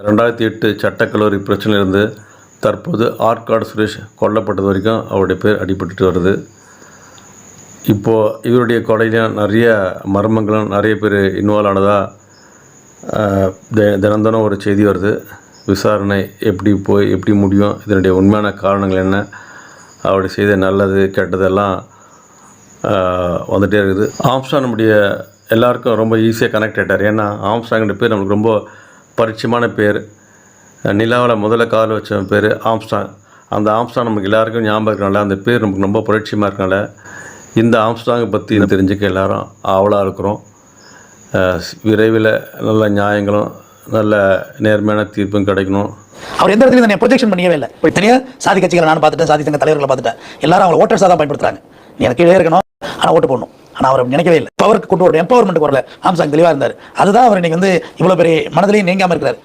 2008 சட்டக்கல்லூரி பிரச்சனையிலிருந்து தற்போது ஆற்காடு சுரேஷ் கொல்லப்பட்டது வரைக்கும் அவருடைய பேர் அடிபட்டுட்டு வருது. இப்போது இவருடைய கொலையிலும் நிறைய மர்மங்களும் நிறைய பேர் இன்வால்வ் ஆனதாக தினம் ஒரு செய்தி வருது. விசாரணை எப்படி முடியும், இதனுடைய உண்மையான காரணங்கள் என்ன, அவருடைய செய்த நல்லது கெட்டதெல்லாம் வந்துகிட்டே இருக்குது. ஆம்ஸ்ட்ராங் நம்முடைய எல்லாருக்கும் ரொம்ப ஈஸியாக கனெக்ட் ஆகிட்டார். ஏன்னா ஆம்ஸ்ட்ராங்கிற பேர் நம்மளுக்கு ரொம்ப பரிச்சயமான பேர். நிலாவில் முதல்ல கால் வச்ச பேர் ஆம்ஸ்ட்ராங். அந்த ஆம்ஸ்ட்ராங் நமக்கு எல்லாருக்கும் ஞாபகம் இருக்கனால, அந்த பேர் நமக்கு ரொம்ப பரிச்சயமாக இருக்கனால இந்த ஆம்ஸ்ட்ராங்கை பற்றி தெரிஞ்சுக்க எல்லாரும் ஆவலாக இருக்கிறோம். விரைவில் நல்ல நியாயங்களும் நல்ல நேர்மையான தீர்ப்பும் கிடைக்கணும். அவர் எந்த இடத்துலையும் தனியாக ப்ரொஜெக்ஷன் பண்ணியவே இல்லை. இப்போ தனியாக சாதி கட்சிகளை நான் பார்த்துட்டேன், சாதி சங்க தலைவர்களை பார்த்துட்டேன். எல்லாரும் அவங்களை ஓட்டர்ஸாக தான் பயன்படுத்துறாங்க. நீ எனக்கு கீழே இருக்கணும், ஆனால் ஓட்டு போடணும். ஆனால் அவர் நினைக்கவே இல்லை. பவருக்கு கொண்டு வரணும், எம்பவர்மெண்ட் வரல. ஆம்ஸ்ட்ராங் தெளிவாக இருந்தார். அதுதான் அவர் இன்னைக்கு இவ்வளோ பெரிய மனதிலையும் நீங்காமல் இருக்கிறார்.